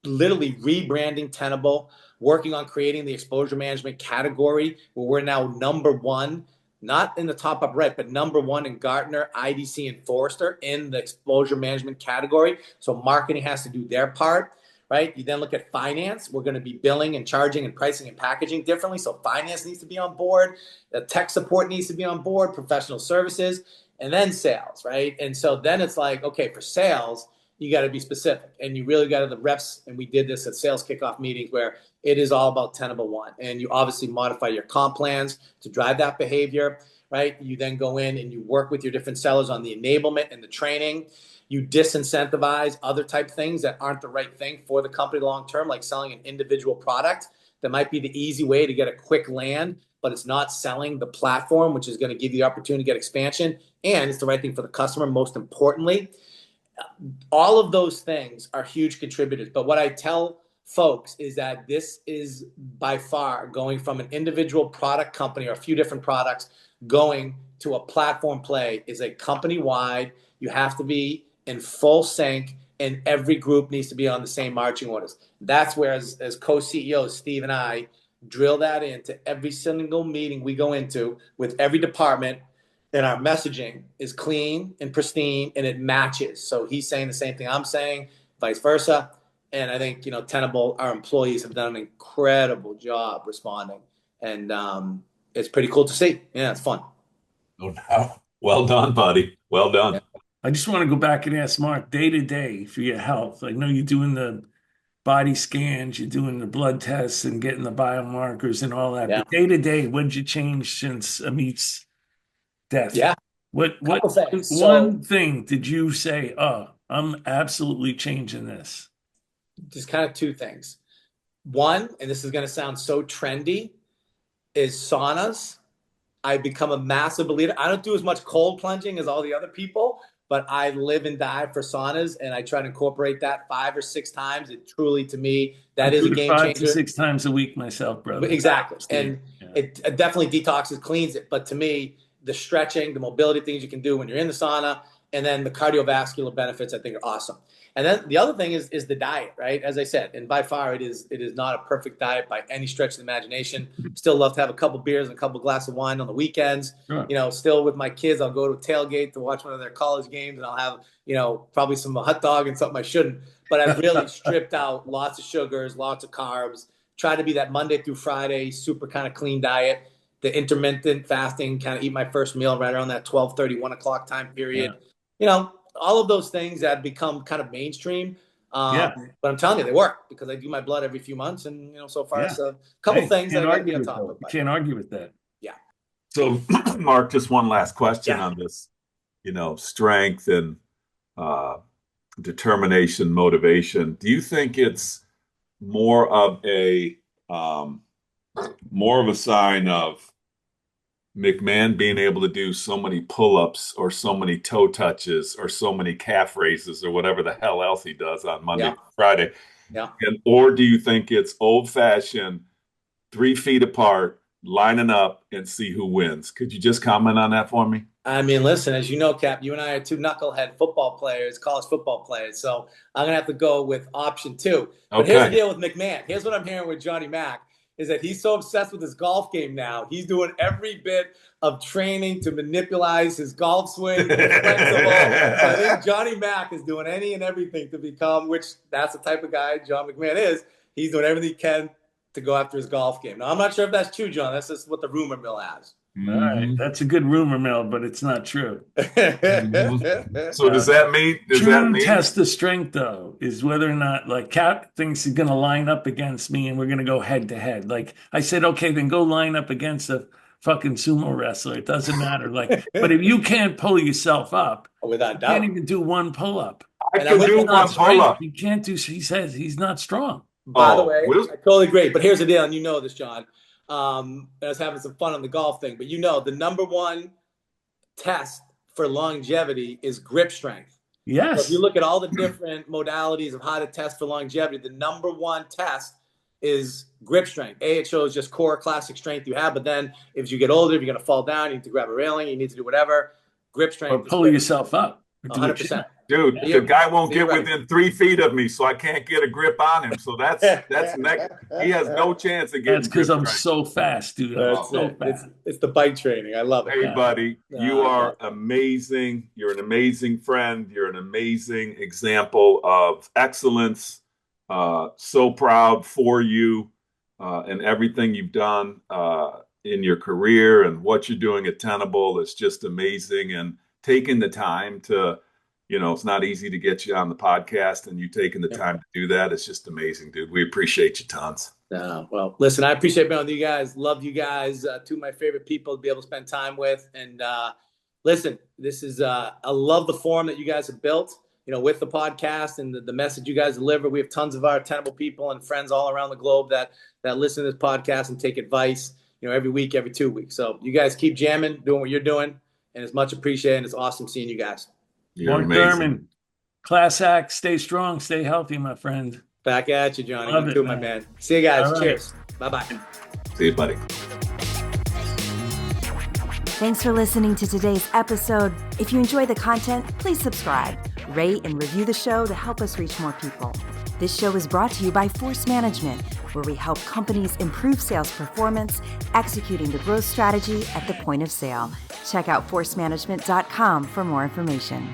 literally rebranding Tenable, working on creating the exposure management category, where we're now number 1, not in the top up right, but number 1 in Gartner, IDC, and Forrester in the exposure management category. So marketing has to do their part, right? You then look at finance. We're going to be billing and charging and pricing and packaging differently. So finance needs to be on board. The tech support needs to be on board, professional services, and then sales, right? And so then it's like, okay, for sales, you got to be specific, and you really got to the reps. And we did this at sales kickoff meetings where it is all about Tenable One. And you obviously modify your comp plans to drive that behavior, right? You then go in and you work with your different sellers on the enablement and the training. You disincentivize other type things that aren't the right thing for the company long term, like selling an individual product that might be the easy way to get a quick land, but it's not selling the platform, which is going to give you the opportunity to get expansion, and it's the right thing for the customer, most importantly. All of those things are huge contributors. But what I tell folks is that this is by far going from an individual product company or a few different products going to a platform play is a company-wide. You have to be in full sync, and every group needs to be on the same marching orders. That's where, as co-CEOs, Steve and I drill that into every single meeting we go into with every department, and our messaging is clean and pristine, and it matches. So he's saying the same thing I'm saying, vice versa. And I think, Tenable, our employees have done an incredible job responding. And it's pretty cool to see. Yeah, it's fun. No doubt. Well done, buddy. Well done. Yeah. I just want to go back and ask Mark, day to day for your health. I know you're doing the body scans, you're doing the blood tests and getting the biomarkers and all that. Yeah. But day to day, what did you change since Amit's death? Yeah. What one thing did you say, oh, I'm absolutely changing this? Just kind of two things. One, and this is going to sound so trendy, is saunas. I've become a massive believer. I don't do as much cold plunging as all the other people, but I live and die for saunas, and I try to incorporate that 5 or 6 times. It truly, to me, that is a game changer. 5 to 6 times a week myself, brother. Exactly. And it definitely detoxes, cleans it. But to me, the stretching, the mobility things you can do when you're in the sauna, and then the cardiovascular benefits, I think, are awesome. And then the other thing is the diet, right? As I said, and by far it is not a perfect diet by any stretch of the imagination. Still love to have a couple beers and a couple glasses of wine on the weekends. Sure. Still with my kids, I'll go to a tailgate to watch one of their college games, and I'll have, probably some hot dog and something I shouldn't. But I've really stripped out lots of sugars, lots of carbs, try to be that Monday through Friday, super kind of clean diet. The intermittent fasting, kind of eat my first meal right around that 12:30, 1 o'clock time period. Yeah. All of those things that become kind of mainstream. But I'm telling you, they work because I do my blood every few months. And, so far, so a couple things that I can be on top of. You can't argue with that. Yeah. So, Mark, just one last question on this, strength and determination, motivation. Do you think it's more of a sign of McMahon being able to do so many pull-ups or so many toe touches or so many calf raises or whatever the hell else he does on Monday, Friday? Yeah. Or do you think it's old-fashioned, 3 feet apart, lining up and see who wins? Could you just comment on that for me? I mean, listen, as you know, Cap, you and I are 2 knucklehead football players, college football players. So I'm going to have to go with option 2. But here's the deal with McMahon. Here's what I'm hearing with Johnny Mac. Is that he's so obsessed with his golf game now. He's doing every bit of training to manipulate his golf swing. So I think Johnny Mac is doing any and everything to become, which that's the type of guy John McMahon is. He's doing everything he can to go after his golf game. Now, I'm not sure if that's true, John. That's just what the rumor mill has. All right. That's a good rumor mill, but it's not true. So does that mean test of strength, though, is whether or not, like, Cap thinks he's going to line up against me and we're going to go head to head. Like, I said, okay, then go line up against a fucking sumo wrestler. It doesn't matter. Like, but if you can't pull yourself up, without doubt, you can't even do one pull up. I can do one pull up. He can't do. He says he's not strong. By the way, I totally agree. But here's the deal, and you know this, John. I was having some fun on the golf thing, but the number one test for longevity is grip strength. Yes. So if you look at all the different modalities of how to test for longevity, the number one test is grip strength. It shows just core classic strength you have, but then if you get older, if you're going to fall down, you need to grab a railing, you need to do whatever. Grip strength. Or pull yourself up. 100%. Dude, the guy won't get within 3 feet of me, so I can't get a grip on him. So that's next. He has no chance of getting. That's because I'm so fast, dude. It's the bike training. I love it. Hey, buddy, you are amazing. You're an amazing friend. You're an amazing example of excellence. So proud for you and everything you've done in your career and what you're doing at Tenable. It's just amazing, and taking the time to. It's not easy to get you on the podcast, and you taking the time to do that. It's just amazing, dude. We appreciate you tons. Well, listen, I appreciate being with you guys. Love you guys. 2 of my favorite people to be able to spend time with. And listen, this is I love the forum that you guys have built. with the podcast and the message you guys deliver. We have tons of our Tenable people and friends all around the globe that listen to this podcast and take advice, every week, every 2 weeks. So you guys keep jamming, doing what you're doing, and it's much appreciated. And it's awesome seeing you guys. You're Mark amazing. Thurmond, class act, stay strong, stay healthy, my friend. Back at you, Johnny. Love You it, too, man. my man. See you guys. All right. Cheers. Bye-bye. See you, buddy. Thanks for listening to today's episode. If you enjoy the content, please subscribe, rate, and review the show to help us reach more people. This show is brought to you by Force Management, where we help companies improve sales performance, executing the growth strategy at the point of sale. Check out forcemanagement.com for more information.